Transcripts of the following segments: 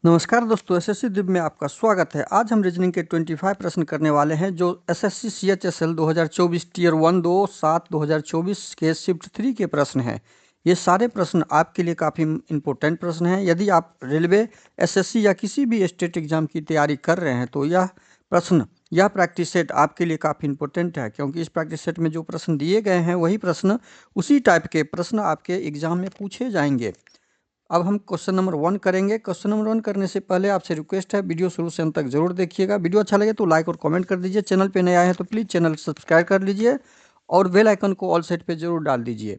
नमस्कार दोस्तों, एसएससी दिव्य में आपका स्वागत है। आज हम रीजनिंग के 25 प्रश्न करने वाले हैं जो एसएससी सीएचएसएल 2024 टीयर 1 2 7 2024 के शिफ्ट 3 के प्रश्न हैं। ये सारे प्रश्न आपके लिए काफ़ी इम्पोर्टेंट प्रश्न हैं। यदि आप रेलवे, एसएससी या किसी भी स्टेट एग्जाम की तैयारी कर रहे हैं तो यह प्रैक्टिस सेट आपके लिए काफ़ी इंपॉर्टेंट है, क्योंकि इस प्रैक्टिस सेट में जो प्रश्न दिए गए हैं वही प्रश्न, उसी टाइप के प्रश्न आपके एग्जाम में पूछे जाएंगे। अब हम क्वेश्चन नंबर 1 करेंगे। क्वेश्चन नंबर 1 करने से पहले आपसे रिक्वेस्ट है, वीडियो शुरू से अंत तक जरूर देखिएगा। वीडियो अच्छा लगे तो लाइक और कमेंट कर दीजिए। चैनल पे नए आए हैं तो प्लीज़ चैनल सब्सक्राइब कर लीजिए और बेल आइकन को ऑल सेट पे जरूर डाल दीजिए।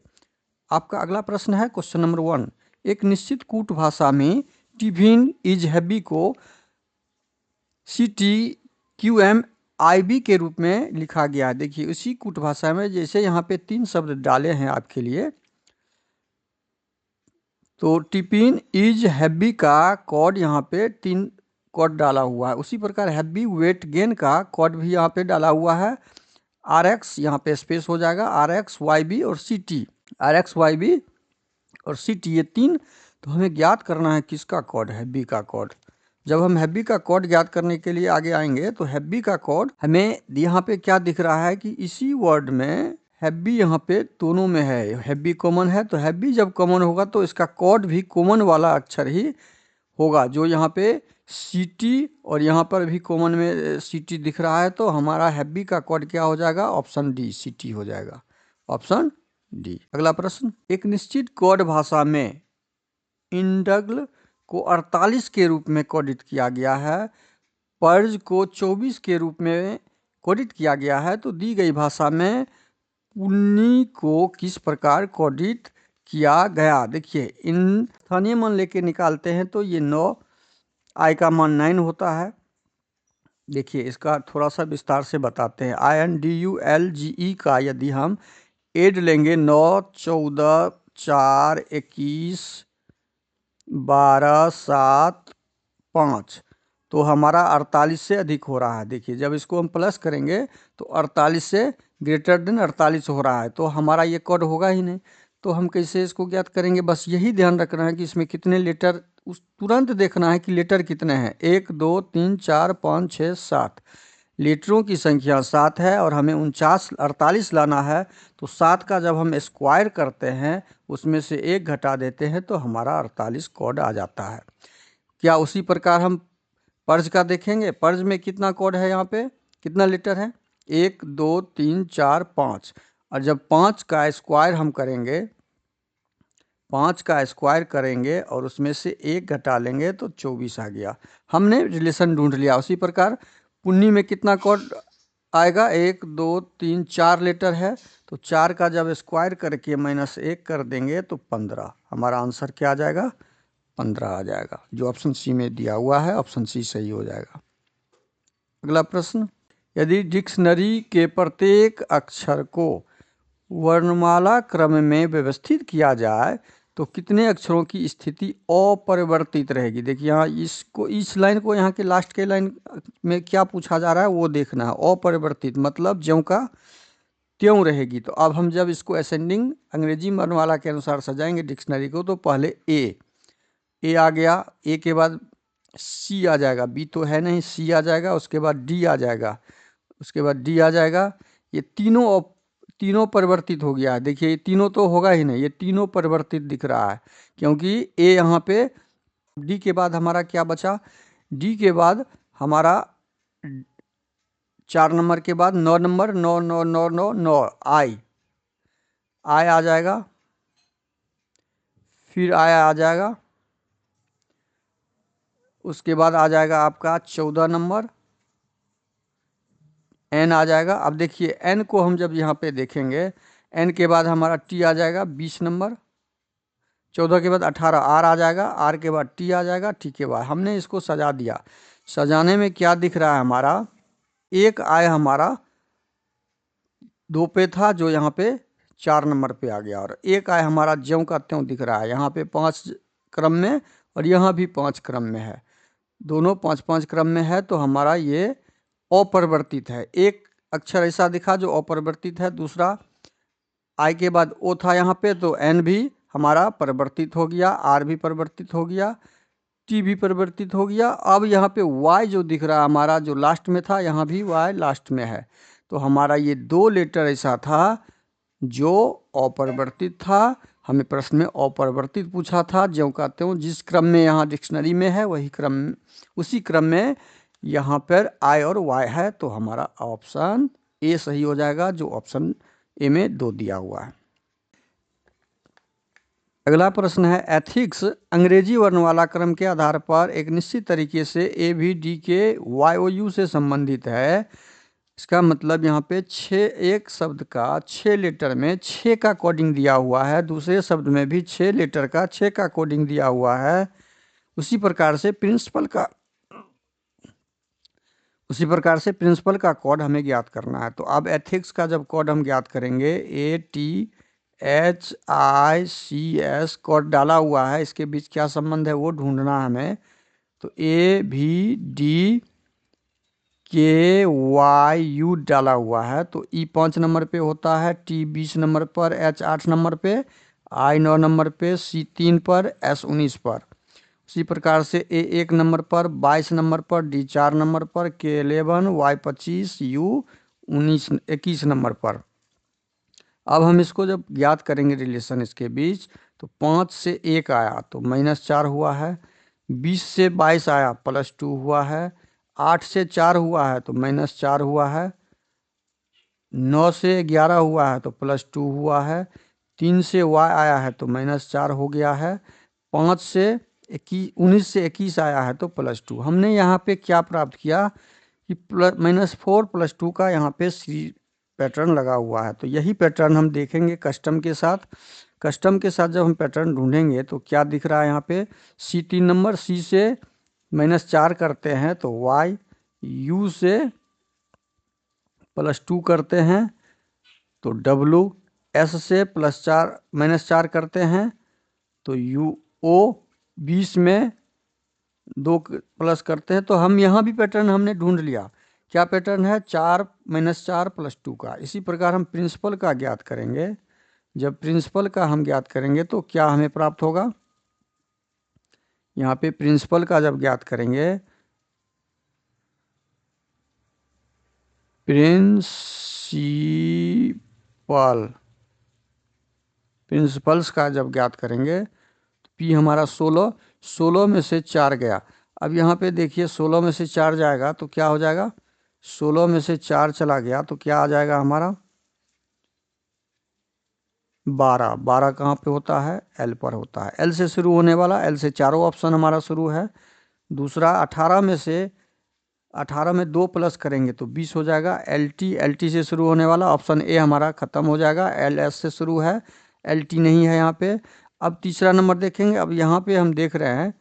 आपका अगला प्रश्न है क्वेश्चन नंबर 1। एक निश्चित कूट भाषा में टिफिन इज हैवी को CTQMIB के रूप में लिखा गया है। देखिए उसी कूट भाषा में, जैसे यहाँ पे 3 शब्द डाले हैं आपके लिए, तो टिफिन इज हैवी का कोड यहाँ पे 3 कोड डाला हुआ है। उसी प्रकार हैवी वेट गेन का कोड भी यहाँ पे डाला हुआ है। RX यहाँ पे स्पेस हो जाएगा, RXYB और CT, RXYB और CT ये 3। तो हमें ज्ञात करना है किसका कोड, हैवी का कोड। जब हम हैवी का कोड ज्ञात करने के लिए आगे आएंगे तो हैवी का कोड हमें यहाँ पे क्या दिख रहा है कि इसी वर्ड में हैवी यहाँ पे दोनों में है। हैवी कॉमन है, तो हैवी जब कॉमन होगा तो इसका कोड भी कॉमन वाला अक्षर ही होगा, जो यहाँ पे CT और यहाँ पर भी कॉमन में CT दिख रहा है। तो हमारा हैवी का कोड क्या हो जाएगा, ऑप्शन डी CT हो जाएगा, ऑप्शन डी। अगला प्रश्न, एक निश्चित कोड भाषा में इंडग्ल को 48 के रूप में कोडित किया गया है, पर्ज को 24 के रूप में कोडित किया गया है, तो दी गई भाषा में पुन्नी को किस प्रकार कोडित किया गया। देखिए इन स्थानीय मान लेके निकालते हैं तो ये 9, आई का मान 9 होता है। देखिए इसका थोड़ा सा विस्तार से बताते हैं। INDULGE का यदि हम एड लेंगे 9, 14, 4, 21, 12, 7, 5, तो हमारा 48 से अधिक हो रहा है। देखिए जब इसको हम प्लस करेंगे तो 48 से ग्रेटर देन 48 हो रहा है, तो हमारा ये कोड होगा ही नहीं। तो हम कैसे इसको ज्ञात करेंगे, बस यही ध्यान रखना है कि इसमें कितने लेटर, उस तुरंत देखना है कि लेटर कितने हैं। 1 2 3 4 5 6 7, लीटरों की संख्या 7 है और हमें 48 लाना है। तो 7 का जब हम स्क्वायर करते हैं, उसमें से 1 घटा देते हैं, तो हमारा 48 कोड आ जाता है। क्या उसी प्रकार हम पर्ज का देखेंगे। पर्ज में कितना कोड है, यहाँ पे कितना लेटर है, 1 2 3 4 5, और जब 5 का स्क्वायर हम करेंगे, 5 का स्क्वायर करेंगे और उसमें से 1 घटा लेंगे तो 24 आ गया। हमने रिलेशन ढूंढ लिया। उसी प्रकार पुन्नी में कितना कोड आएगा, 1 2 3 4 लेटर है, तो 4 का जब स्क्वायर करके -1 कर देंगे तो 15। हमारा आंसर क्या आ जाएगा, 15 आ जाएगा, जो ऑप्शन सी में दिया हुआ है, ऑप्शन सी सही हो जाएगा। अगला प्रश्न, यदि डिक्शनरी के प्रत्येक अक्षर को वर्णमाला क्रम में व्यवस्थित किया जाए तो कितने अक्षरों की स्थिति अपरिवर्तित रहेगी। देखिए यहाँ इसको, इस लाइन को, यहाँ के लास्ट के लाइन में क्या पूछा जा रहा है वो देखना है। अपरिवर्तित मतलब ज्यों का त्यों रहेगी। तो अब हम जब इसको असेंडिंग अंग्रेजी वर्णमाला के अनुसार सजाएंगे डिक्शनरी को, तो पहले ए आ गया, ए के बाद सी आ जाएगा, बी तो है नहीं, सी आ जाएगा, उसके बाद डी आ जाएगा, उसके बाद डी आ जाएगा। ये तीनों परिवर्तित हो गया है। देखिए ये तीनों तो होगा ही नहीं, ये तीनों परिवर्तित दिख रहा है, क्योंकि ए यहाँ पे, डी के बाद हमारा क्या बचा, डी के बाद हमारा 4 नंबर के बाद 9 नंबर, 9 9 9 9 9, आई आ जाएगा, फिर आया आ जाएगा, उसके बाद आ जाएगा आपका 14 नंबर, एन आ जाएगा। अब देखिए एन को हम जब यहाँ पे देखेंगे, एन के बाद हमारा टी आ जाएगा 20 नंबर, 14 के बाद 18 आर आ जाएगा, आर के बाद टी आ जाएगा, टी के बाद हमने इसको सजा दिया। सजाने में क्या दिख रहा है, हमारा एक आय हमारा 2 पे था, जो यहाँ पे 4 नंबर पे आ गया, और एक आय हमारा ज्यों का त्यों दिख रहा है, यहाँ पे 5 क्रम में और यहाँ भी 5 क्रम में है, दोनों 5-5 क्रम में है। तो हमारा ये अपरिवर्तित है। एक अक्षर ऐसा दिखा जो अपरिवर्तित है, दूसरा आई के बाद ओ था यहाँ पे, तो एन भी हमारा परिवर्तित हो गया, आर भी परिवर्तित हो गया, टी भी परिवर्तित हो गया। अब यहाँ पे y जो दिख रहा है हमारा, जो लास्ट में था, यहाँ भी y लास्ट में है। तो हमारा ये 2 लेटर ऐसा था जो अपरिवर्तित था। हमें प्रश्न में अपरिवर्तित पूछा था, ज्यों कहते हो जिस क्रम में यहाँ डिक्शनरी में है वही क्रम, उसी क्रम में यहाँ पर I और Y है। तो हमारा ऑप्शन ए सही हो जाएगा, जो ऑप्शन ए में 2 दिया हुआ है। अगला प्रश्न है, एथिक्स अंग्रेजी वर्ण वाला क्रम के आधार पर एक निश्चित तरीके से ए भी डी के YOU से संबंधित है। इसका मतलब यहाँ पे 6, एक शब्द का 6 लेटर में 6 का कोडिंग दिया हुआ है, दूसरे शब्द में भी 6 लेटर का 6 का कोडिंग दिया हुआ है। उसी प्रकार से प्रिंसिपल का कोड हमें ज्ञात करना है। तो अब एथिक्स का जब कोड हम ज्ञात करेंगे, ATHICS कोड डाला हुआ है, इसके बीच क्या संबंध है वो ढूंढना है हमें। तो AVD KYU डाला हुआ है, तो E 5 नंबर पे होता है, T 20 नंबर पर, H 8 नंबर पे, I 9 नंबर पे, C 3 पर, S 19 पर। उसी प्रकार से A 1 नंबर पर, 22 नंबर पर, D 4 नंबर पर, K 11, Y 25, U 21 नंबर पर। अब हम इसको जब ज्ञात करेंगे रिलेशन इसके बीच, तो 5 से 1 आया तो -4 हुआ है, 20 से 22 आया +2 हुआ है, 8 से 4 हुआ है तो -4 हुआ है, 9 से 11 हुआ है तो +2 हुआ है, 3 से y आया है तो -4 हो गया है, 5 से 19 से 21 आया है तो +2। हमने यहाँ पे क्या प्राप्त किया कि -4 +2 का यहाँ पे सी पैटर्न लगा हुआ है। तो यही पैटर्न हम देखेंगे कस्टम के साथ। कस्टम के साथ जब हम पैटर्न ढूंढेंगे तो क्या दिख रहा है यहाँ पे, C 3 नंबर, C से -4 करते हैं तो Y, U से +2 करते हैं तो W, S से -4 करते हैं तो U, O 20 में 2 प्लस करते हैं। तो हम यहाँ भी पैटर्न हमने ढूंढ लिया। क्या पैटर्न है, 4 -4 +2 का। इसी प्रकार हम प्रिंसिपल का ज्ञात करेंगे। जब प्रिंसिपल का हम ज्ञात करेंगे तो क्या हमें प्राप्त होगा, यहाँ पे प्रिंसिपल का जब ज्ञात करेंगे, प्रिंसिपल्स का जब ज्ञात करेंगे तो P हमारा 16 में से 4 गया। अब यहाँ पे देखिए 16 में से 4 जाएगा तो क्या हो जाएगा, 16 में से 4 चला गया तो क्या आ जाएगा हमारा 12। 12 कहाँ पे होता है, L पर होता है। L से शुरू होने वाला, L से चारों ऑप्शन हमारा शुरू है। दूसरा 18 में 2 प्लस करेंगे तो 20 हो जाएगा। LT से शुरू होने वाला ऑप्शन ए हमारा खत्म हो जाएगा, LS से शुरू है, LT नहीं है यहाँ पे। अब तीसरा नंबर देखेंगे। अब यहाँ पे हम देख रहे हैं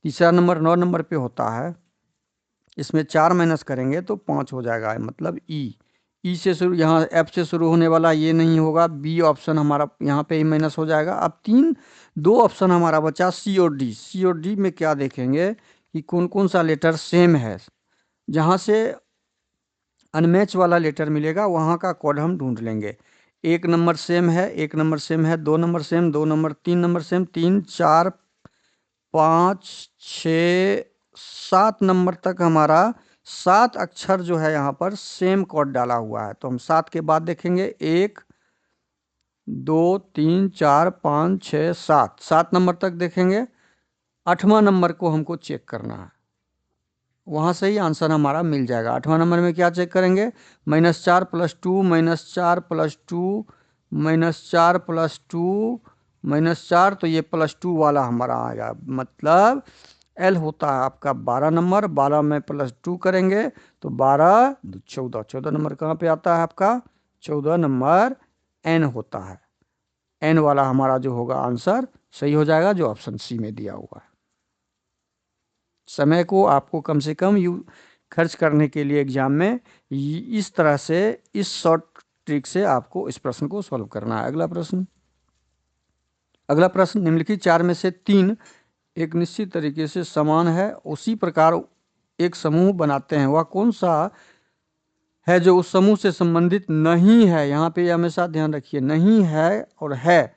तीसरा नंबर 9 नंबर पे होता है, इसमें 4 माइनस करेंगे तो 5 हो जाएगा, मतलब ई से शुरू, यहाँ F से शुरू होने वाला ये नहीं होगा, बी ऑप्शन हमारा यहाँ पे ही माइनस हो जाएगा। अब 2 ऑप्शन हमारा बचा C और D। C और D में क्या देखेंगे कि कौन कौन सा लेटर सेम है। जहाँ से अनमैच वाला लेटर मिलेगा वहाँ का कोड हम ढूंढ लेंगे। 1 नंबर सेम है, 1 नंबर सेम है, 2 number same, 2 number, 3 number same, 3, 4, 5, 6, 7 number तक हमारा 7 अक्षर जो है यहाँ पर सेम कोड डाला हुआ है। तो हम 7 के बाद देखेंगे 1, 2, 3, 4, 5, 6, 7 नंबर तक देखेंगे। 8वां नंबर को हमको चेक करना है, वहाँ से ही आंसर हमारा मिल जाएगा। 8वां नंबर में क्या चेक करेंगे, -4 + 2, -4 + 2, -4 + 2, -4, तो ये +2 वाला हमारा आएगा। मतलब L होता है आपका 12 नंबर, 12 में +2 करेंगे तो 12, 14, 14 नंबर कहाँ पे आता है आपका, 14 नंबर N होता है। N वाला हमारा जो होगा आंसर सही हो जाएगा, जो ऑप्शन C में दिया हुआ है। समय को आपको कम से कम खर्च करने के लिए एग्जाम में इस तरह से, इस शॉर्ट ट्रिक से आपको इस प्रश्न को सॉल्व करना है। अगला प्रश्न निम्नलिखित 4 में से 3 एक निश्चित तरीके से समान है, उसी प्रकार एक समूह बनाते हैं, वह कौन सा है जो उस समूह से संबंधित नहीं है। यहाँ पे हमेशा ध्यान रखिए, नहीं है और है,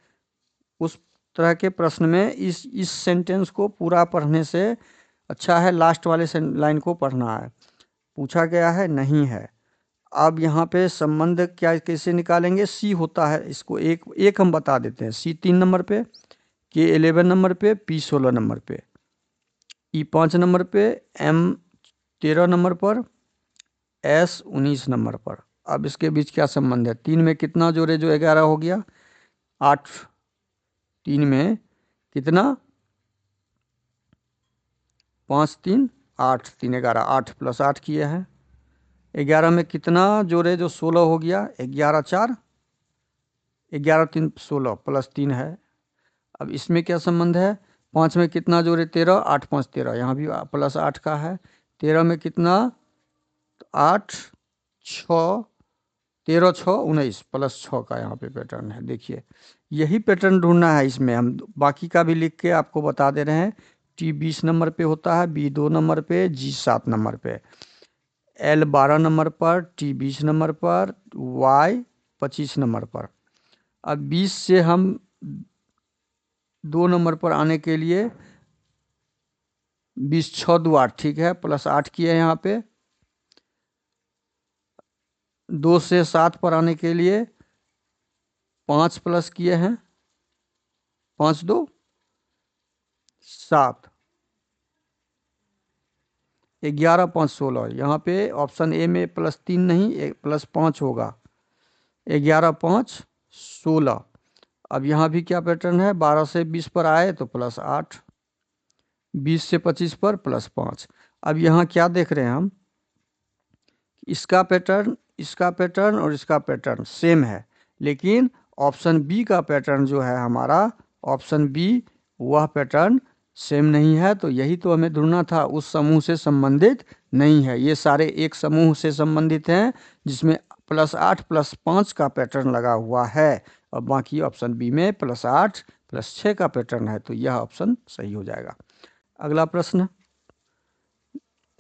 उस तरह के प्रश्न में इस सेंटेंस को पूरा पढ़ने से अच्छा है लास्ट वाले लाइन को पढ़ना है। पूछा गया है नहीं है। अब यहाँ पे संबंध क्या कैसे निकालेंगे? सी होता है, इसको एक हम बता देते हैं। सी 3 नंबर पे, के 11 नंबर पे, पी 16 नंबर पे, ई 5 नंबर पे, एम 13 नंबर पर, एस 19 नंबर पर। अब इसके बीच क्या संबंध है? 3 में कितना जोड़े जो 11 हो गया? 8। 3 में कितना? 5 3 8, 3 11, 8 प्लस 8 किए हैं। 11 में कितना जोड़े जो 16 हो गया? 11 4, 11 3 16 प्लस 3 है। अब इसमें क्या संबंध है? 5 में कितना जोड़े? 13, 8 5 13, यहाँ भी प्लस 8 का है। 13 में कितना? 8 6, 13 6 19 प्लस 6 का यहाँ पे पैटर्न है। देखिए यही पैटर्न ढूंढना है इसमें, हम बाकी का भी लिख के आपको बता दे रहे हैं। टी 20 नंबर पे होता है, बी 2 नंबर पे, जी 7 नंबर पे, एल 12 नंबर पर, टी 20 नंबर पर, वाई 25 नंबर पर। अब 20 से हम 2 नंबर पर आने के लिए 20 6 2 8, ठीक है, प्लस 8 किए यहाँ पे। 2 से 7 पर आने के लिए 5 प्लस किए हैं, 5 2 7, 11 5 16। यहाँ पे ऑप्शन ए में प्लस 3 नहीं, प्लस 5 होगा। 11 5 16। अब यहाँ भी क्या पैटर्न है? 12 से 20 पर आए तो प्लस 8, 20 से 25 पर प्लस 5। अब यहाँ क्या देख रहे हैं हम? इसका पैटर्न, इसका पैटर्न और इसका पैटर्न सेम है, लेकिन ऑप्शन बी का पैटर्न जो है हमारा, ऑप्शन बी, वह पैटर्न सेम नहीं है। तो यही तो हमें ढूंढना था, उस समूह से संबंधित नहीं है। ये सारे एक समूह से संबंधित हैं जिसमें प्लस 8 प्लस 5 का पैटर्न लगा हुआ है, और बाकी ऑप्शन बी में प्लस 8 प्लस 6 का पैटर्न है। तो यह ऑप्शन सही हो जाएगा। अगला प्रश्न,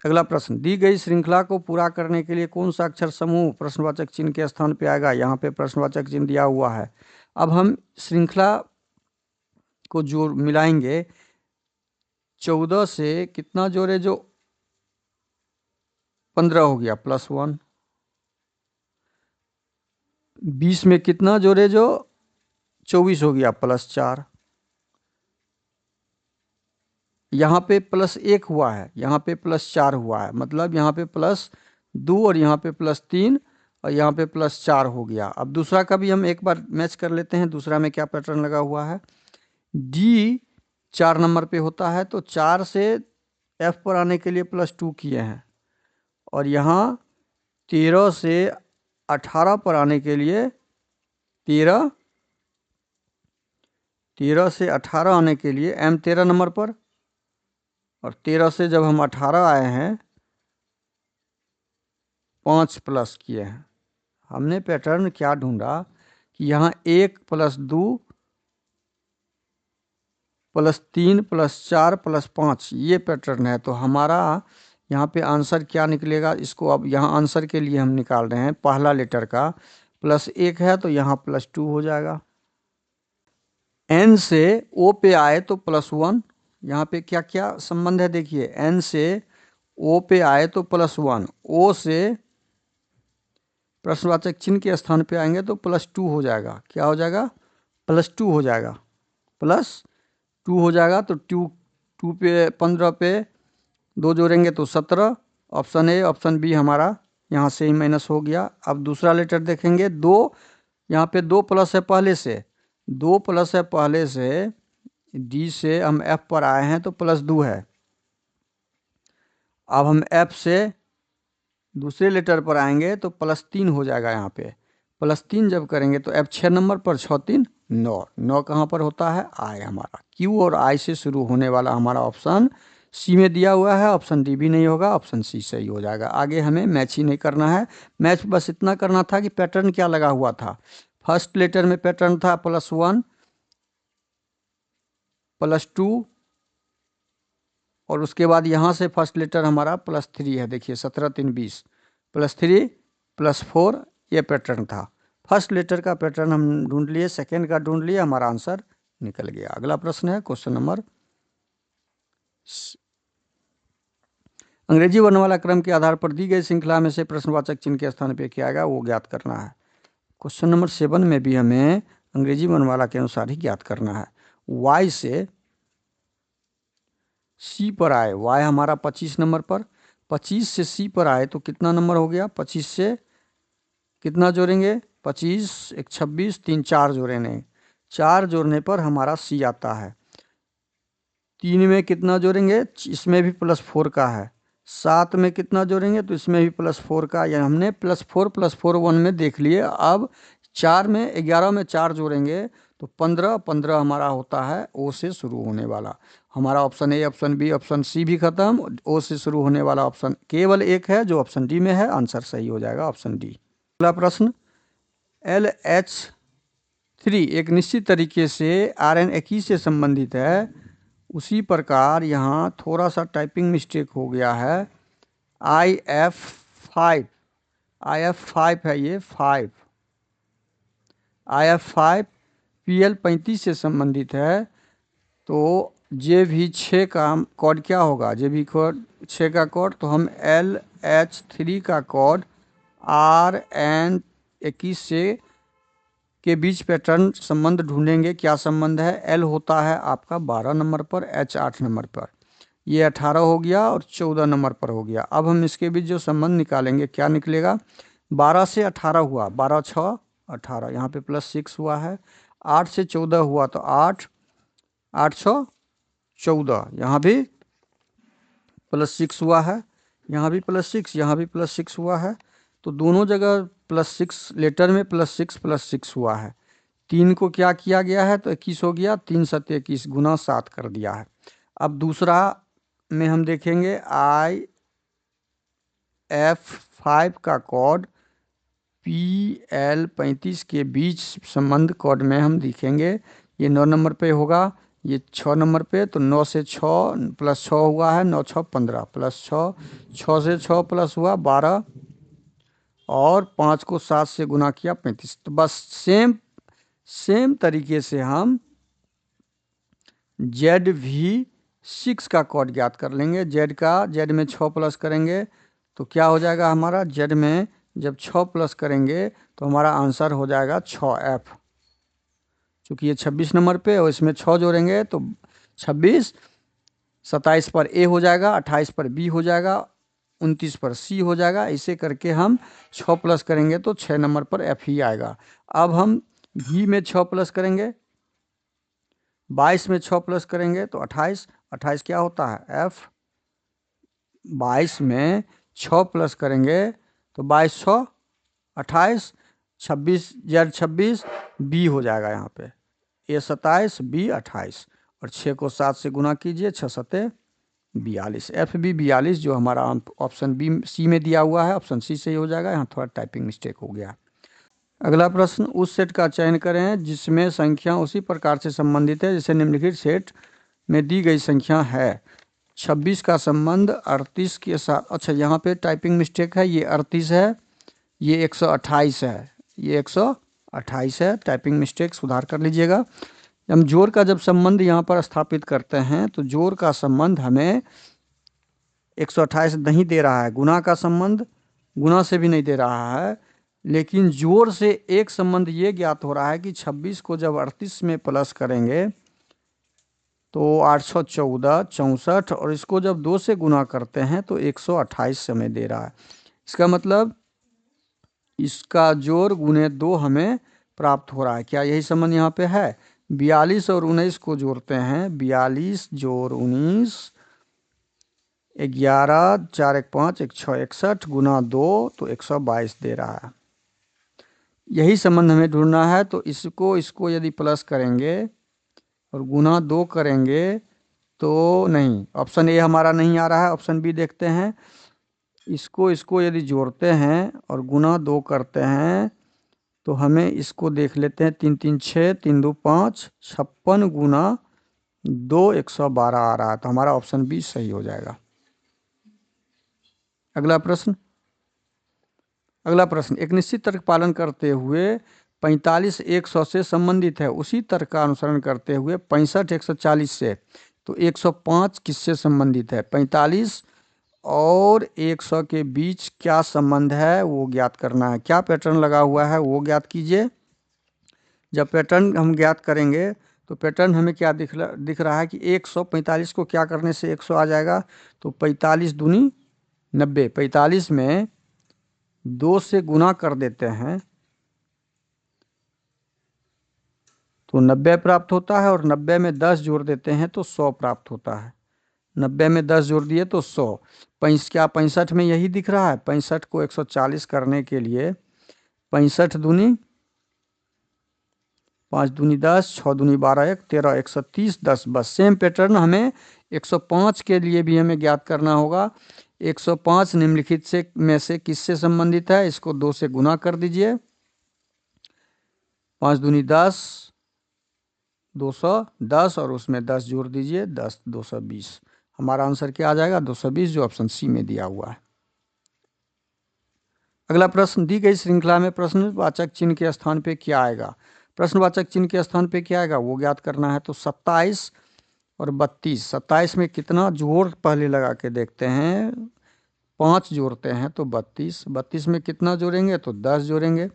अगला प्रश्न, दी गई श्रृंखला को पूरा करने के लिए कौन सा अक्षर समूह प्रश्नवाचक चिन्ह के स्थान पे आएगा? यहाँ पे प्रश्नवाचक चिन्ह दिया हुआ है। अब हम श्रृंखला को जोड़ मिलाएंगे। 14 से कितना जोड़े जो 15 हो गया, प्लस 1। 20 में कितना जोड़े जो 24 हो गया, प्लस 4। यहाँ पे प्लस 1 हुआ है, यहाँ पे प्लस 4 हुआ है, मतलब यहाँ पे प्लस 2 और यहाँ पे प्लस 3 और यहाँ पे प्लस 4 हो गया। अब दूसरा का भी हम एक बार मैच कर लेते हैं। दूसरा में क्या पैटर्न लगा हुआ है? डी 4 नंबर पे होता है, तो 4 से एफ पर आने के लिए प्लस 2 किए हैं, और यहाँ 13 से 18 पर आने के लिए 13 से 18 आने के लिए एम 13 नंबर पर, और 13 से जब हम 18 आए हैं 5 प्लस किए हैं। हमने पैटर्न क्या ढूंढा कि यहाँ 1 प्लस 2 प्लस 3 प्लस 4 प्लस 5, ये पैटर्न है। तो हमारा यहाँ पे आंसर क्या निकलेगा? इसको अब यहाँ आंसर के लिए हम निकाल रहे हैं पहला लेटर का। प्लस 1 है तो यहाँ प्लस 2 हो जाएगा। एन से ओ पे आए तो प्लस 1। यहाँ पे क्या क्या संबंध है देखिए, एन से ओ पे आए तो प्लस 1, ओ से प्रश्नवाचक चिन्ह के स्थान पे आएंगे तो प्लस 2 हो जाएगा। क्या हो जाएगा? प्लस 2 हो जाएगा, प्लस 2 हो जाएगा। तो 2 पे 15 पे 2 जोड़ेंगे तो 17। ऑप्शन ए, ऑप्शन बी हमारा यहाँ से ही माइनस हो गया। अब दूसरा लेटर देखेंगे, 2, यहाँ पे 2 प्लस है पहले से, 2 प्लस है पहले से, डी से हम एफ पर आए हैं तो प्लस 2 है। अब हम एफ से दूसरे लेटर पर आएंगे तो प्लस 3 हो जाएगा। यहाँ पे प्लस 3 जब करेंगे तो एफ 6 नंबर पर, 6 3 9, 9 कहाँ पर होता है? आई हमारा। क्यू और आई से शुरू होने वाला हमारा ऑप्शन सी में दिया हुआ है। ऑप्शन डी भी नहीं होगा, ऑप्शन सी सही हो जाएगा। आगे हमें मैच ही नहीं करना है। मैच बस इतना करना था कि पैटर्न क्या लगा हुआ था। फर्स्ट लेटर में पैटर्न था प्लस 1 प्लस 2, और उसके बाद यहाँ से फर्स्ट लेटर हमारा प्लस 3 है। देखिए 17 3 20, प्लस 3 प्लस 4, ये पैटर्न था। फर्स्ट लेटर का पैटर्न हम ढूंढ लिए, सेकेंड का ढूंढ लिए, हमारा आंसर निकल गया। अगला प्रश्न है क्वेश्चन नंबर, अंग्रेजी वर्णमाला क्रम के आधार पर दी गई श्रृंखला में से प्रश्नवाचक चिन्ह के स्थान पे क्या आएगा वो ज्ञात करना है। क्वेश्चन नंबर 7 में भी हमें अंग्रेजी वर्णमाला के अनुसार ही ज्ञात करना है। वाई से सी पर आए, वाई हमारा 25 नंबर पर, 25 से सी पर आए तो कितना नंबर हो गया, 25 से कितना जोड़ेंगे, 25 एक 26, 3 4 जोड़ेंगे, 4 जोड़ने पर हमारा सी आता है। 3 में कितना जोड़ेंगे, इसमें भी +4 का है। 7 में कितना जोड़ेंगे तो इसमें भी +4 का, यानी हमने +4 1 में देख लिए। अब 4 में 11 में 4 जोड़ेंगे तो 15 15 हमारा होता है ओ से शुरू होने वाला। हमारा option A, option B, option C भी खत्म, ओ से शुरू होने वाला ऑप्शन केवल एक है जो ऑप्शन डी में है। आंसर सही हो जाएगा ऑप्शन डी। अगला प्रश्न, LH3 एक निश्चित तरीके से RN21 से संबंधित है, उसी प्रकार यहाँ थोड़ा सा टाइपिंग मिस्टेक हो गया है। IF5 है ये 5, IF5 PL35 से संबंधित है। तो JV6 का कोड क्या होगा, JV6 का कोड, तो हम LH3 का कोड RN21 से के बीच पैटर्न संबंध ढूंढेंगे। क्या संबंध है, L होता है आपका 12 नंबर पर, H 8 नंबर पर, ये 18 हो गया और 14 नंबर पर हो गया। अब हम इसके बीच जो संबंध निकालेंगे क्या निकलेगा, 12 से 18 हुआ, 12 6 18, यहाँ पे +6 हुआ है। 8 से 14 हुआ तो 8 8 6 14, यहाँ भी +6 हुआ है, यहाँ भी +6, यहाँ भी +6 हुआ है। तो दोनों जगह +6, लेटर में +6 हुआ है। 3 को क्या किया गया है तो 21 हो गया, 3 7 21 गुना 7 कर दिया है। अब दूसरा में हम देखेंगे IF5 का कोड PL35 के बीच संबंध कोड में हम लिखेंगे। ये 9 नंबर पे होगा, ये 6 नंबर पे, तो 9 से 6 +6 हुआ है, 9 6 15 +6, 6 से 6 प्लस हुआ 12, और 5 को 7 से गुना किया 35। तो बस सेम तरीके से हम ZV6 का कोड ज्ञात कर लेंगे। Z में 6 प्लस करेंगे तो क्या हो जाएगा हमारा, Z में जब 6 प्लस करेंगे तो हमारा आंसर हो जाएगा 6F। चूँकि ये 26 नंबर पे और इसमें 6 जोड़ेंगे तो 26, 27 पर A हो जाएगा, 28 पर B हो जाएगा, 29 पर C हो जाएगा। ऐसे करके हम 6 प्लस करेंगे तो 6 नंबर पर F ही आएगा। अब हम V में 6 प्लस करेंगे, 22 में 6 प्लस करेंगे तो 28, 28 क्या होता है F। 22 में 6 प्लस करेंगे तो 22 6 28, 26 Z 26 B हो जाएगा, यहाँ पे A 27 B 28, और 6 को 7 से गुना कीजिए, 6 7 42, FB 42 जो हमारा ऑप्शन बी सी में दिया हुआ है, ऑप्शन सी सही हो जाएगा। यहाँ थोड़ा टाइपिंग मिस्टेक हो गया। अगला प्रश्न, उस सेट का चयन करें जिसमें संख्या उसी प्रकार से संबंधित है जैसे निम्नलिखित सेट में दी गई संख्या है। 26 का संबंध 38 के साथ, अच्छा यहाँ पे टाइपिंग मिस्टेक है, ये 38 है, ये 128 है, ये 128 है, टाइपिंग मिस्टेक सुधार कर लीजिएगा। हम जोड़ का जब संबंध यहाँ पर स्थापित करते हैं तो जोड़ का संबंध हमें 128 नहीं दे रहा है, गुना का संबंध गुना से भी नहीं दे रहा है, लेकिन जोड़ से एक संबंध ये ज्ञात हो रहा है कि 26 को जब 38 में प्लस करेंगे तो 814 64, और इसको जब 2 से गुना करते हैं तो 128 हमें दे रहा है। इसका मतलब इसका जोड़ गुने 2 हमें प्राप्त हो रहा है। क्या यही संबंध यहाँ पे है, 42 और 19 को जोड़ते हैं, 42 जोड़ 19, 11 4 1 5 1 6 61 गुना 2 तो 122 दे रहा है। यही संबंध हमें ढूंढना है। तो इसको यदि प्लस करेंगे और गुना 2 करेंगे तो नहीं, ऑप्शन ए हमारा नहीं आ रहा है, ऑप्शन बी देखते हैं। इसको यदि जोड़ते हैं और गुना 2 करते हैं तो हमें इसको देख लेते हैं, 3 3 6 3 2 5 56 गुना 2 112 आ रहा है, तो हमारा ऑप्शन बी सही हो जाएगा। अगला प्रश्न, एक निश्चित तर्क पालन करते हुए 45 100 से संबंधित है, उसी तर्क का अनुसरण करते हुए 65 140 से, तो 105 किससे संबंधित है? 45 और 100 के बीच क्या संबंध है वो ज्ञात करना है। क्या पैटर्न लगा हुआ है वो ज्ञात कीजिए। जब पैटर्न हम ज्ञात करेंगे तो पैटर्न हमें क्या दिख रहा है कि 145 को क्या करने से 100 आ जाएगा, तो 45 दूनी 90, 45 में 2 से गुना कर देते हैं तो 90 प्राप्त होता है, और 90 में 10 जोड़ देते हैं तो 100 प्राप्त होता है। 90 में 10 जोड़ दिए तो 100। क्या 65 में यही दिख रहा है? 65 को 140 करने के लिए 65 दूनी 5 दूनी 10, 6 दूनी 12, 1 13, 130, 10। बस सेम पैटर्न हमें 105 के लिए भी हमें ज्ञात करना होगा। 105 निम्नलिखित से में से किससे संबंधित है? इसको 2 से गुना कर दीजिए, 5 दूनी 10, 210, और उसमें 10 जोड़ दीजिए, 10 220। हमारा आंसर क्या आ जाएगा? 220, जो ऑप्शन सी में दिया हुआ है। अगला प्रश्न, दी गई श्रृंखला में प्रश्नवाचक चिन्ह के स्थान पे क्या आएगा? प्रश्नवाचक चिन्ह के स्थान पे क्या आएगा वो ज्ञात करना है। तो 27 और 32, 27 में कितना जोड़ पहले लगा के देखते हैं, 5 जोड़ते हैं तो 32, 32 में कितना जोड़ेंगे तो 10 जोड़ेंगे,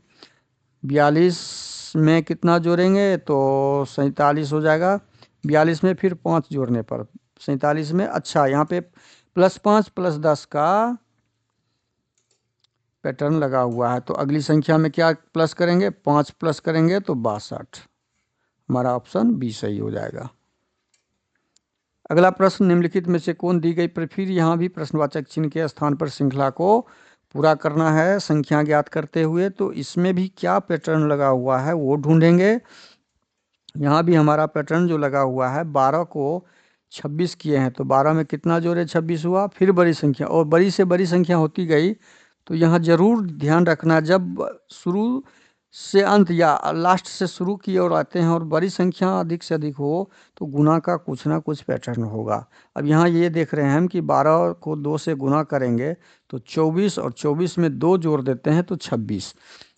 42 में कितना जोड़ेंगे तो 47 हो जाएगा, 42 में फिर 5 जोड़ने पर 47 में, अच्छा यहाँ पे +5 +10 का पैटर्न लगा हुआ है, तो अगली संख्या में क्या प्लस करेंगे? 5 प्लस करेंगे तो 62। हमारा ऑप्शन बी सही हो जाएगा। अगला प्रश्न, निम्नलिखित में से कौन दी गई फिर यहाँ भी प्रश्नवाचक चिन्ह के स्थान पर श्रृंखला को पूरा करना है संख्या ज्ञात करते हुए। तो इसमें भी क्या पैटर्न लगा हुआ है वो ढूंढेंगे। यहाँ भी हमारा पैटर्न जो लगा हुआ है, 12 को 26 किए हैं तो 12 में कितना जोड़े 26 हुआ, फिर बड़ी संख्या, और बड़ी से बड़ी संख्या होती गई। तो यहाँ जरूर ध्यान रखना, जब शुरू से अंत या लास्ट से शुरू की ओर आते हैं और बड़ी संख्या अधिक से अधिक हो तो गुना का कुछ ना कुछ पैटर्न होगा। अब यहाँ ये देख रहे हैं हम कि 12 को 2 से गुना करेंगे तो 24, और 24 में 2 जोड़ देते हैं तो 26,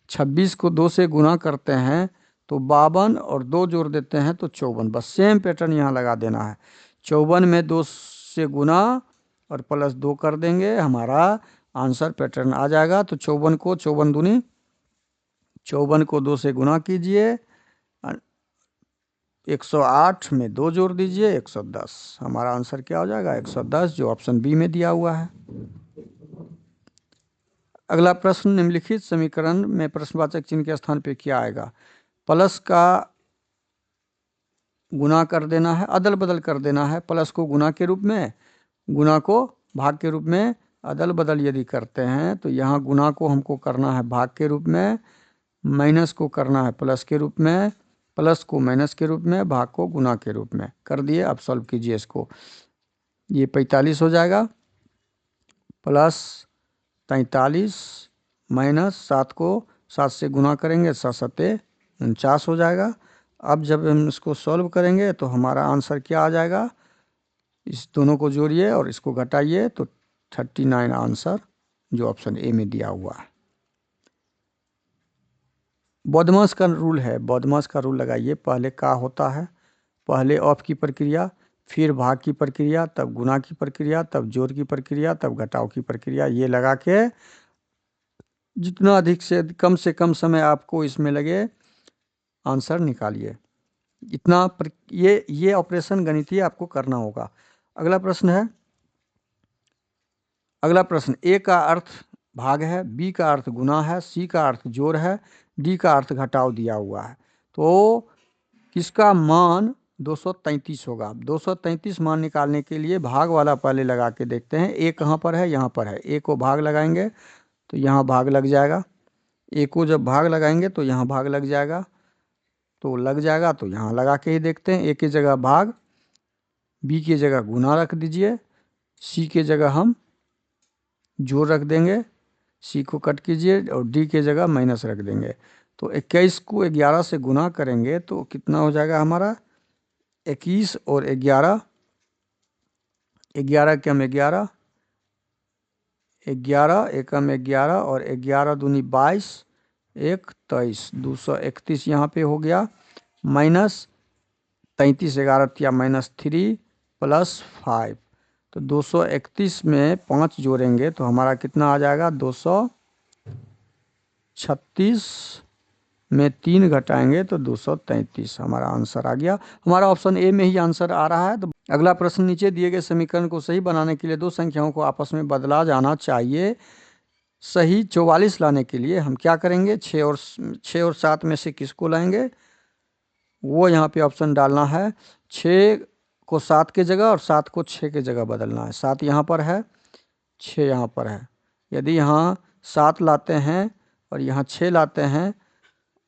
26 को 2 से गुना करते हैं तो 52, और 2 जोड़ देते हैं तो 54। बस सेम पैटर्न यहाँ लगा देना है। 54 में 2 से गुना और +2 कर देंगे, हमारा आंसर पैटर्न आ जाएगा। तो 54 को 54 दूनी 54 को 2 से गुना कीजिए, 108 में 2 जोड़ दीजिए, 110। हमारा आंसर क्या हो जाएगा? 110, जो ऑप्शन बी में दिया हुआ है। अगला प्रश्न, निम्नलिखित समीकरण में प्रश्नवाचक चिन्ह के स्थान पे क्या आएगा? प्लस का गुना कर देना है, अदल बदल कर देना है। प्लस को गुना के रूप में, गुना को भाग के रूप में अदल बदल यदि करते हैं तो यहाँ गुना को हमको करना है भाग के रूप में, माइनस को करना है प्लस के रूप में, प्लस को माइनस के रूप में, भाग को गुना के रूप में कर दिए। अब सॉल्व कीजिए इसको, ये 45 हो जाएगा, प्लस 43 माइनस 7 को 7 से गुना करेंगे, 7 7 49 हो जाएगा। अब जब हम इसको सॉल्व करेंगे तो हमारा आंसर क्या आ जाएगा? इस दोनों को जोड़िए और इसको घटाइए तो 39 आंसर, जो ऑप्शन ए में दिया हुआ है। बदमाश का रूल है, बदमाश का रूल लगाइए। पहले का होता है, पहले ऑफ की प्रक्रिया, फिर भाग की प्रक्रिया, तब गुना की प्रक्रिया, तब जोड़ की प्रक्रिया, तब घटाव की प्रक्रिया। ये लगा के जितना अधिक से कम समय आपको इसमें लगे आंसर निकालिए। इतना ये ऑपरेशन गणितीय आपको करना होगा। अगला प्रश्न है, अगला प्रश्न, ए का अर्थ भाग है, बी का अर्थ गुना है, सी का अर्थ जोड़ है, डी का अर्थ घटाव दिया हुआ है। तो किसका मान 233 होगा? 233 मान निकालने के लिए भाग वाला पहले लगा के देखते हैं। ए कहाँ पर है? यहाँ पर है। ए को भाग लगाएंगे तो यहाँ भाग लग जाएगा, ए को जब भाग लगाएंगे तो यहाँ भाग लग जाएगा, तो लग जाएगा तो यहाँ लगा के ही देखते हैं। ए की जगह भाग, बी की जगह गुना रख दीजिए, सी के जगह हम जोड़ रख देंगे, सी को कट कीजिए और डी के जगह माइनस रख देंगे। तो 21 को 11 से गुना करेंगे तो कितना हो जाएगा हमारा? 21 और 11, 11 कम 11, 11 एकम 11 और 11 दूनी 22, 23, 231 यहाँ पे हो गया, माइनस 33, 11 या -3 + 5, तो 231 में 5 जोड़ेंगे तो हमारा कितना आ जाएगा, 236 में 3 घटाएंगे तो 233 हमारा आंसर आ गया। हमारा ऑप्शन ए में ही आंसर आ रहा है। तो अगला प्रश्न, नीचे दिए गए समीकरण को सही बनाने के लिए दो संख्याओं को आपस में बदला जाना चाहिए। सही 44 लाने के लिए हम क्या करेंगे, 6 और 7 में से किसको लाएंगे, वो यहाँ पे ऑप्शन डालना है। 6 को 7 के जगह और 7 को 6 के जगह बदलना है। 7 यहाँ पर है, 6 यहाँ पर है। यदि यहाँ 7 लाते हैं और यहाँ 6 लाते हैं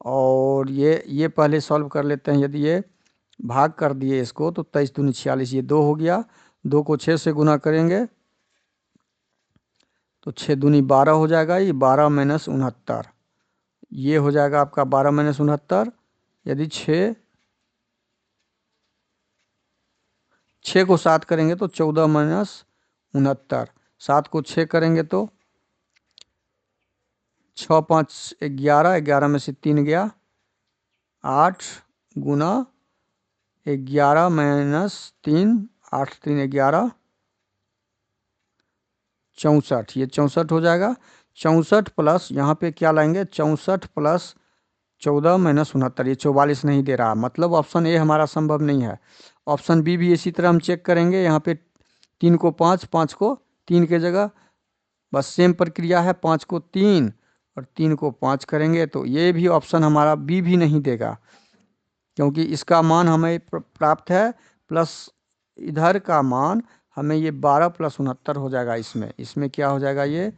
और ये पहले सॉल्व कर लेते हैं। यदि ये भाग कर दिए इसको तो 23 दूनी 46, ये 2 हो गया। 2 को 6 से गुना करेंगे तो 6 दूनी 12 हो जाएगा। ये 12 - 69, ये हो जाएगा आपका 12 - 69। यदि 6 को 7 करेंगे तो 14 - 69, 7 को 6 करेंगे तो 6 × 5 = 11, 11 में से 3 गया, 8 गुना 11 - 3, 8 × 3 = 11, 64, ये 64 हो जाएगा। 64 प्लस यहाँ पे क्या लाएंगे, 64 + 14 - 69, ये 44 नहीं दे रहा, मतलब ऑप्शन ए हमारा संभव नहीं है। ऑप्शन बी भी इसी तरह हम चेक करेंगे। यहाँ पे 3 को 5, 5 को 3 के जगह, बस सेम प्रक्रिया है। 5 को 3 और 3 को 5 करेंगे तो ये भी ऑप्शन हमारा बी भी नहीं देगा, क्योंकि इसका मान हमें प्राप्त है प्लस इधर का मान हमें ये 12 + 69 हो जाएगा। इसमें क्या हो जाएगा, ये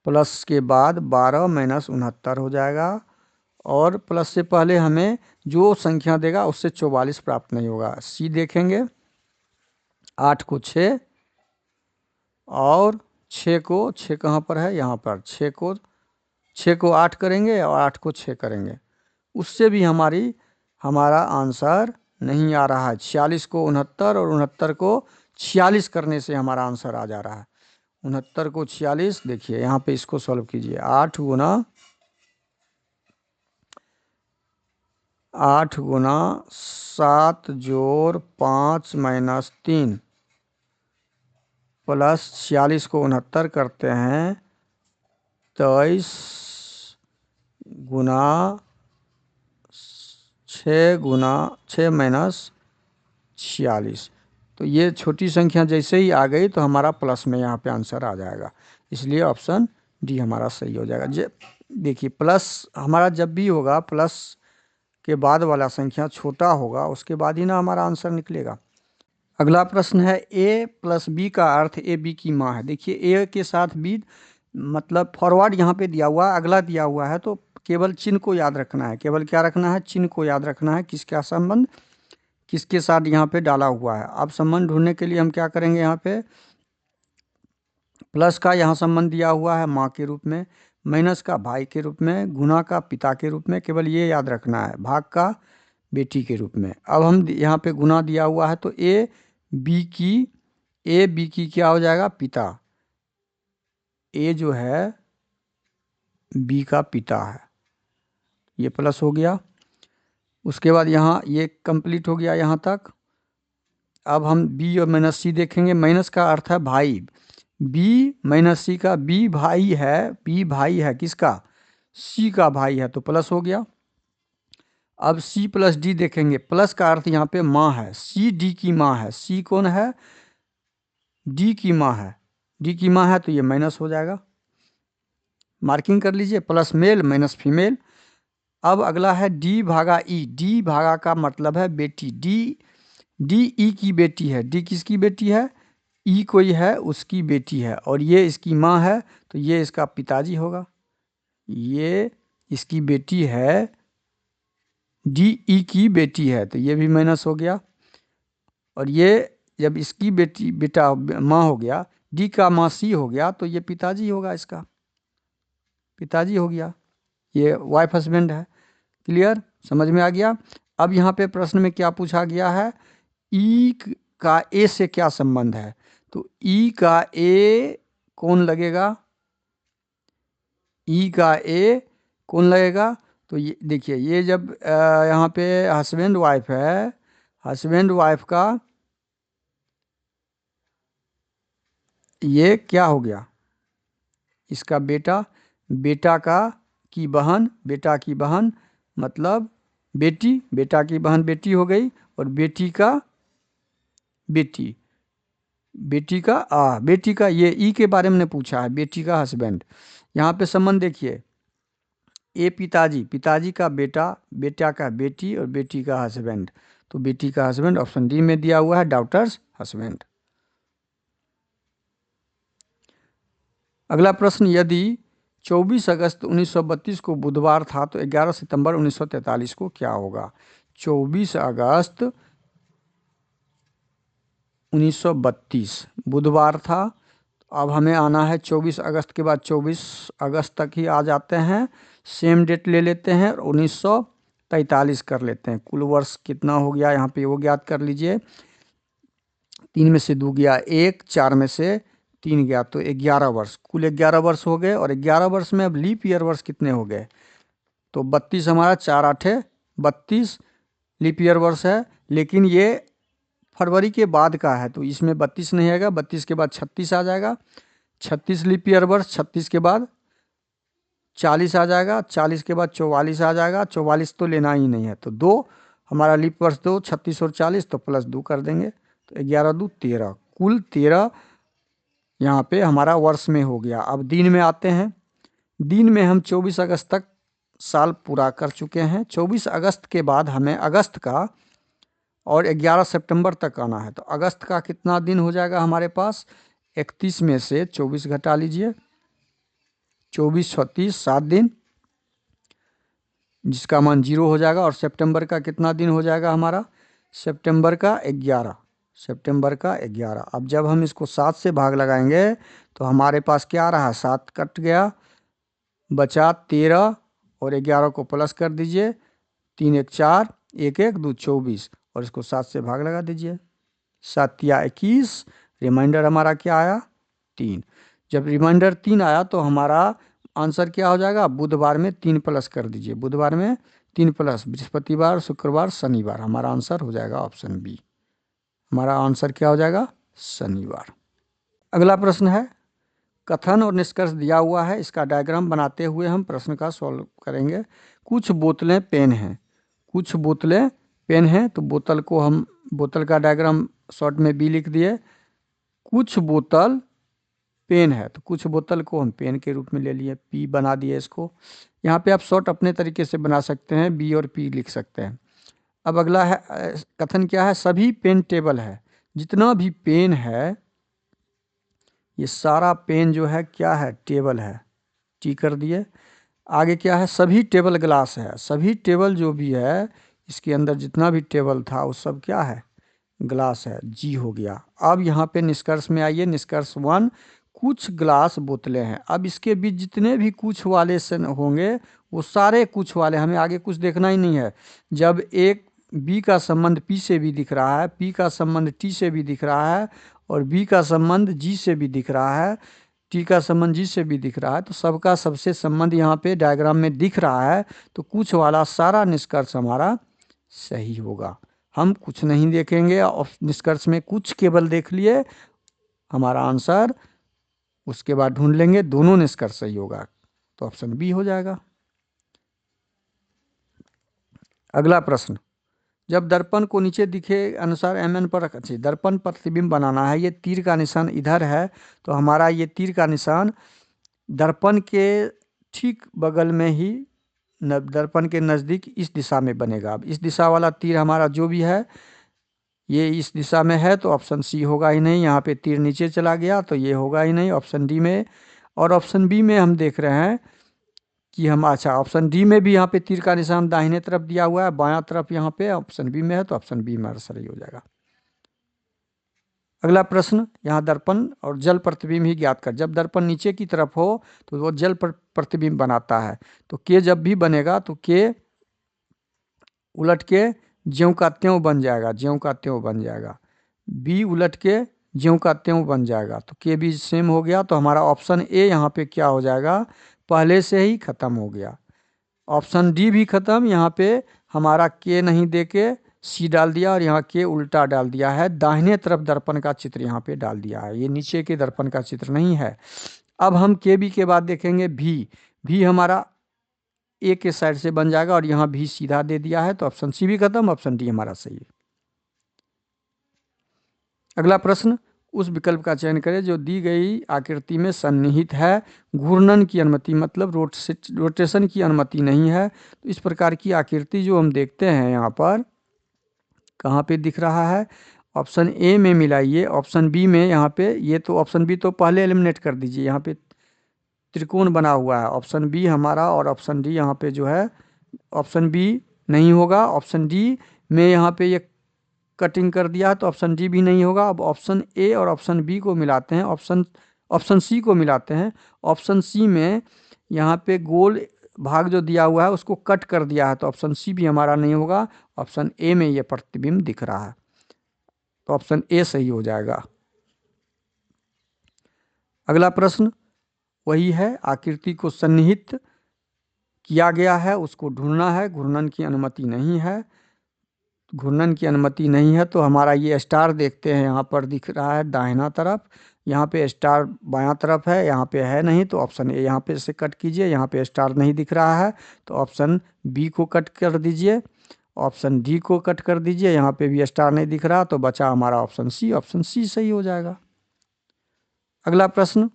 प्लस के बाद 12 - 69 हो जाएगा, और प्लस से पहले हमें जो संख्या देगा उससे 44 प्राप्त नहीं होगा। सी देखेंगे, 8 को 6 और 6 को 6 कहाँ पर है, यहाँ पर 6 को 8 करेंगे और 8 को 6 करेंगे, उससे भी हमारा आंसर नहीं आ रहा है। 46 को 69 और 69 को 46 करने से हमारा आंसर आ जा रहा है। 69 को 46, देखिए यहाँ पे इसको सॉल्व कीजिए। 8 गुना 7 जोड़ 5 - 3 प्लस 46 को 69 करते हैं, 23 गुना 6 - 46, तो ये छोटी संख्या जैसे ही आ गई तो हमारा प्लस में यहाँ पे आंसर आ जाएगा। इसलिए ऑप्शन डी हमारा सही हो जाएगा। देखिए, प्लस हमारा जब भी होगा, प्लस के बाद वाला संख्या छोटा होगा, उसके बाद ही ना हमारा आंसर निकलेगा। अगला प्रश्न है, a + b का अर्थ a b की माँ है। देखिए, a के साथ b मतलब फॉरवर्ड यहाँ पे दिया हुआ, अगला दिया हुआ है, तो केवल चिन्ह को याद रखना है। केवल क्या रखना है, चिन्ह को याद रखना है। किसका संबंध किसके साथ यहाँ पे डाला हुआ है। अब संबंध ढूंढने के लिए हम क्या करेंगे, यहाँ पे प्लस का यहाँ संबंध दिया हुआ है माँ के रूप में, माइनस का भाई के रूप में, गुना का पिता के रूप में, केवल ये याद रखना है, भाग का बेटी के रूप में। अब हम यहाँ पे गुना दिया हुआ है तो ए बी की क्या हो जाएगा, पिता। ए जो है बी का पिता है, ये प्लस हो गया। उसके बाद यहाँ ये कंप्लीट हो गया यहाँ तक। अब हम बी और माइनस सी देखेंगे। माइनस का अर्थ है भाई, बी माइनस सी का बी भाई है किसका, सी का भाई है, तो प्लस हो गया। अब सी + डी देखेंगे। प्लस का अर्थ यहाँ पे माँ है, सी डी की माँ है। सी कौन है, डी की माँ है। डी की माँ है तो ये माइनस हो जाएगा, मार्किंग कर लीजिए, प्लस मेल माइनस फीमेल। अब अगला है डी भागा ई। डी भागा का मतलब है बेटी। डी ई की बेटी है। डी किसकी बेटी है, ई कोई है उसकी बेटी है, और ये इसकी माँ है तो ये इसका पिताजी होगा। ये इसकी बेटी है, डी ई की बेटी है, तो ये भी माइनस हो गया। और ये जब इसकी बेटा माँ हो गया, डी का माँ सी हो गया, तो ये पिताजी होगा, इसका पिताजी हो गया। ये वाइफ हस्बैंड है। क्लियर, समझ में आ गया। अब यहाँ पे प्रश्न में क्या पूछा गया है, ई का ए से क्या संबंध है, तो ई का ए कौन लगेगा, ई का ए कौन लगेगा? तो ये देखिए, ये जब यहाँ पे हस्बैंड वाइफ है, हस्बैंड वाइफ का ये क्या हो गया, इसका बेटा, बेटा का की बहन, बेटा की बहन मतलब बेटी, बेटा की बहन बेटी हो गई, और बेटी का बेटी, बेटी का ये ई के बारे में पूछा है, बेटी का हस्बैंड। यहाँ पे संबंध देखिए, ए पिताजी, पिताजी का बेटा, बेटा का बेटी और बेटी का हस्बैंड, तो बेटी का हस्बैंड ऑप्शन डी में दिया हुआ है, डॉटर्स हस्बैंड। अगला प्रश्न, यदि 24 अगस्त 1932 को बुधवार था तो 11 सितंबर 1943 को क्या होगा? 24 अगस्त 1932 बुधवार था, अब हमें आना है 24 अगस्त के बाद 24 अगस्त तक ही आ जाते हैं, सेम डेट ले लेते हैं और 1943 कर लेते हैं। कुल वर्ष कितना हो गया यहाँ पे वो ज्ञात कर लीजिए। 3 में से 2 गया 1, 4 में से 3 गया तो 11 वर्ष, कुल 11 वर्ष हो गए। और 11 वर्ष में अब लीप ईयर वर्ष कितने हो गए? तो 32 हमारा 4 8 32 लीप ईयर वर्ष है, लेकिन ये फरवरी के बाद का है तो इसमें 32 नहीं आएगा, 32 के बाद 36 आ जाएगा, 36 लीप ईयर वर्ष, 36 के बाद 40 आ जाएगा, 40 के बाद 44 आ जाएगा, 44 तो लेना ही नहीं है तो 2 हमारा लीप वर्ष 2, 36 और 40 तो प्लस 2 कर देंगे तो 11 2 13, कुल 13 यहाँ पे हमारा वर्ष में हो गया। अब दिन में आते हैं, दिन में हम 24 अगस्त तक साल पूरा कर चुके हैं, 24 अगस्त के बाद हमें अगस्त का और 11 सितंबर तक आना है, तो अगस्त का कितना दिन हो जाएगा हमारे पास? 31 में से 24 घटा लीजिए, 24 36 7 दिन, जिसका मान 0 हो जाएगा। और सितंबर का कितना दिन हो जाएगा हमारा? सितंबर का 11, सितंबर का 11। अब जब हम इसको 7 से भाग लगाएंगे तो हमारे पास क्या रहा? 7 कट गया, बचा 13 और 11 को प्लस कर दीजिए, 3 1 4, 1 1 2 24 और इसको 7 से भाग लगा दीजिए, 7 या 21, रिमाइंडर हमारा क्या आया? 3। जब रिमाइंडर 3 आया तो हमारा आंसर क्या हो जाएगा? बुधवार में 3 प्लस कर दीजिए, बुधवार में 3 प्लस, बृहस्पतिवार शुक्रवार शनिवार, हमारा आंसर हो जाएगा ऑप्शन बी। हमारा आंसर क्या हो जाएगा? शनिवार। अगला प्रश्न है, कथन और निष्कर्ष दिया हुआ है, इसका डायग्राम बनाते हुए हम प्रश्न का सॉल्व करेंगे। कुछ बोतलें पेन हैं, कुछ बोतलें पेन हैं, तो बोतल को हम, बोतल का डायग्राम शॉर्ट में बी लिख दिए। कुछ बोतल पेन है तो कुछ बोतल को हम पेन के रूप में ले लिए, पी बना दिए इसको। यहाँ पे आप शॉर्ट अपने तरीके से बना सकते हैं, बी और पी लिख सकते हैं। अब अगला है कथन क्या है? सभी पेन टेबल है, जितना भी पेन है ये सारा पेन जो है क्या है? टेबल है, टी कर दिए। आगे क्या है? सभी टेबल ग्लास है, सभी टेबल जो भी है इसके अंदर जितना भी टेबल था वो सब क्या है? ग्लास है, जी हो गया। अब यहाँ पे निष्कर्ष में आइए, निष्कर्ष 1, कुछ ग्लास बोतलें हैं। अब इसके बीच जितने भी कुछ वाले से होंगे वो सारे कुछ वाले, हमें आगे कुछ देखना ही नहीं है। जब एक बी का संबंध पी से भी दिख रहा है, पी का संबंध टी से भी दिख रहा है और बी का संबंध जी से भी दिख रहा है, टी का संबंध जी से भी दिख रहा है, तो सबका सबसे संबंध यहाँ पे डायग्राम में दिख रहा है, तो कुछ वाला सारा निष्कर्ष हमारा सही होगा। हम कुछ नहीं देखेंगे और निष्कर्ष में कुछ केवल देख लिए, हमारा आंसर उसके बाद ढूंढ लेंगे, दोनों निष्कर्ष सही होगा तो ऑप्शन बी हो जाएगा। अगला प्रश्न, जब दर्पण को नीचे दिखे अनुसार एम पर रखें, दर्पण प्रतिबिंब बनाना है, ये तीर का निशान इधर है तो हमारा ये तीर का निशान दर्पण के ठीक बगल में ही, दर्पण के नज़दीक इस दिशा में बनेगा। अब इस दिशा वाला तीर हमारा जो भी है ये इस दिशा में है तो ऑप्शन सी होगा ही नहीं, यहाँ पे तीर नीचे चला गया तो ये होगा ही नहीं, ऑप्शन डी में। और ऑप्शन बी में हम देख रहे हैं कि हम, अच्छा ऑप्शन डी में भी यहाँ पे तीर का निशान दाहिने तरफ दिया हुआ है, बायां तरफ यहाँ पे ऑप्शन बी में है तो ऑप्शन बी हमारा सही हो जाएगा। अगला प्रश्न, यहाँ दर्पण और जल प्रतिबिंब ही ज्ञात कर। जब दर्पण नीचे की तरफ हो तो वो जल प्रतिबिंब बनाता है, तो के जब भी बनेगा तो के उलट के ज्यों का त्यों बन जाएगा, ज्यों का त्यों बन जाएगा। बी उलट के ज्यों का त्यों बन जाएगा, तो के भी सेम हो गया, तो हमारा ऑप्शन ए यहाँ पे क्या हो जाएगा? पहले से ही खत्म हो गया। ऑप्शन डी भी खत्म। यहाँ पे हमारा के नहीं दे के सी डाल दिया और यहाँ के उल्टा डाल दिया है। दाहिने तरफ दर्पण का चित्र यहाँ पे डाल दिया है, ये नीचे के दर्पण का चित्र नहीं है। अब हम के बी के बाद देखेंगे भी हमारा ए के साइड से बन जाएगा और यहाँ भी सीधा दे दिया है, तो ऑप्शन सी भी खत्म, ऑप्शन डी हमारा सही है। अगला प्रश्न, उस विकल्प का चयन करें जो दी गई आकृति में सन्निहित है। घूर्णन की अनुमति मतलब रोटेशन की अनुमति नहीं है। तो इस प्रकार की आकृति जो हम देखते हैं यहाँ पर कहाँ पे दिख रहा है, ऑप्शन ए में मिलाइए, ऑप्शन बी में। यहाँ पे ये तो ऑप्शन बी तो पहले एलिमिनेट कर दीजिए, यहाँ पे त्रिकोण बना हुआ है, ऑप्शन बी हमारा और ऑप्शन डी यहाँ पे जो है ऑप्शन बी नहीं होगा। ऑप्शन डी में यहाँ पे ये कटिंग कर दिया है तो ऑप्शन डी भी नहीं होगा। अब ऑप्शन ए और ऑप्शन बी को मिलाते हैं, ऑप्शन सी को मिलाते हैं। ऑप्शन सी में यहाँ पे गोल भाग जो दिया हुआ है उसको कट कर दिया है, तो ऑप्शन सी भी हमारा नहीं होगा। ऑप्शन ए में ये प्रतिबिंब दिख रहा है, तो ऑप्शन ए सही हो जाएगा। अगला प्रश्न वही है, आकृति को सन्निहित किया गया है, उसको ढूंढना है। घूर्णन की अनुमति नहीं है, घूर्णन की अनुमति नहीं है तो हमारा ये स्टार देखते हैं यहाँ पर दिख रहा है दाहिना तरफ, यहाँ पे स्टार बायां तरफ है, यहाँ पे है नहीं, तो ऑप्शन ए यहाँ पे से कट कीजिए। यहाँ पे स्टार नहीं दिख रहा है तो ऑप्शन बी को कट कर दीजिए, ऑप्शन डी को कट कर दीजिए। यहाँ पे भी स्टार नहीं दिख रहा तो बचा हमारा ऑप्शन सी, ऑप्शन सी सही हो जाएगा। अगला प्रश्न,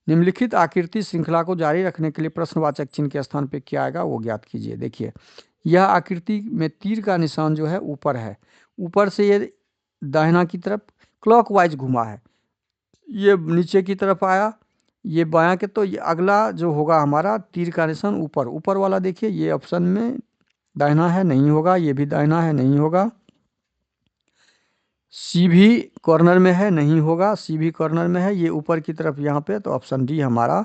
निम्नलिखित आकृति श्रृंखला को जारी रखने के लिए प्रश्नवाचक चिन्ह के स्थान पे क्या आएगा वो ज्ञात कीजिए। देखिए यह आकृति में तीर का निशान जो है ऊपर है, ऊपर से ये दाहिना की तरफ क्लॉकवाइज घुमा है, ये नीचे की तरफ आया, ये बायां के, तो ये अगला जो होगा हमारा तीर का निशान ऊपर, ऊपर वाला देखिए ये ऑप्शन में दाहिना है नहीं होगा, ये भी दाहिना है नहीं होगा, सी भी कॉर्नर में है नहीं होगा, सी भी कॉर्नर में है, ये ऊपर की तरफ यहाँ पे, तो ऑप्शन डी हमारा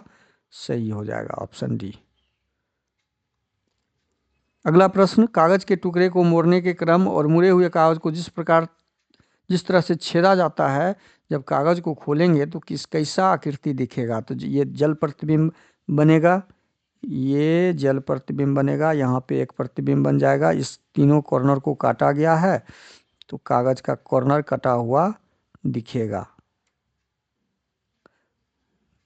सही हो जाएगा, ऑप्शन डी। अगला प्रश्न, कागज के टुकड़े को मोड़ने के क्रम और मुड़े हुए कागज को जिस तरह से छेदा जाता है, जब कागज को खोलेंगे तो कैसा आकृति दिखेगा। तो ये जल प्रतिबिंब बनेगा, ये जल प्रतिबिंब बनेगा, यहाँ पे एक प्रतिबिंब बन जाएगा। इस तीनों कॉर्नर को काटा गया है तो कागज का कॉर्नर कटा हुआ दिखेगा,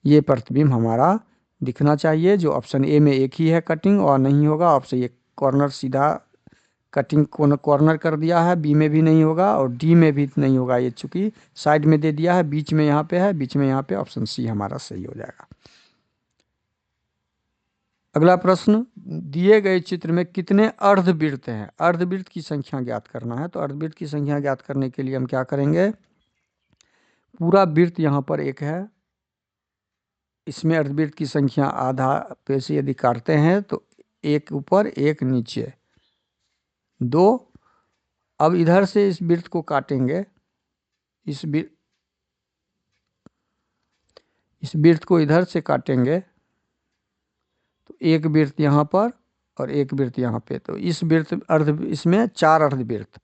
ये प्रतिबिंब हमारा दिखना चाहिए, जो ऑप्शन ए में एक ही है कटिंग और नहीं होगा। ऑप्शन ये कॉर्नर सीधा कटिंग कॉर्नर कर दिया है, बी में भी नहीं होगा और डी में भी नहीं होगा, ये चूंकि साइड में दे दिया है, बीच में यहाँ पे है, बीच में यहाँ पे, ऑप्शन सी हमारा सही हो जाएगा। अगला प्रश्न, दिए गए चित्र में कितने अर्धवृत्त हैं, अर्धवृत्त की संख्या ज्ञात करना है। तो अर्धवृत्त की संख्या ज्ञात करने के लिए हम क्या करेंगे, पूरा वृत्त यहाँ पर एक है, इसमें अर्धवृत्त की संख्या आधा पे से यदि काटते हैं तो एक ऊपर एक नीचे 2। अब इधर से इस वृत्त को काटेंगे, इस वृत्त को इधर से काटेंगे तो एक वृत्त यहाँ पर और एक वृत्त यहाँ पे, तो इस वृत्त इसमें 4 अर्धवृत्त।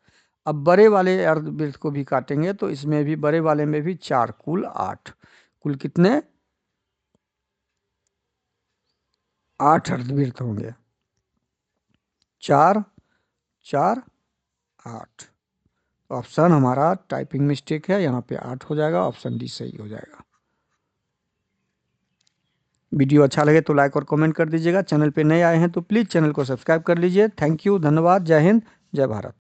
अब बड़े वाले अर्धवृत्त को भी काटेंगे तो इसमें भी बड़े वाले में भी 4, कुल 8, कुल कितने 8 अर्धवृत्त होंगे, 4 4 8। ऑप्शन हमारा टाइपिंग मिस्टेक है, यहाँ पे 8 हो जाएगा, ऑप्शन डी सही हो जाएगा। वीडियो अच्छा लगे तो लाइक और कमेंट कर दीजिएगा, चैनल पे नए आए हैं तो प्लीज़ चैनल को सब्सक्राइब कर लीजिए। थैंक यू, धन्यवाद, जय हिंद, जय भारत।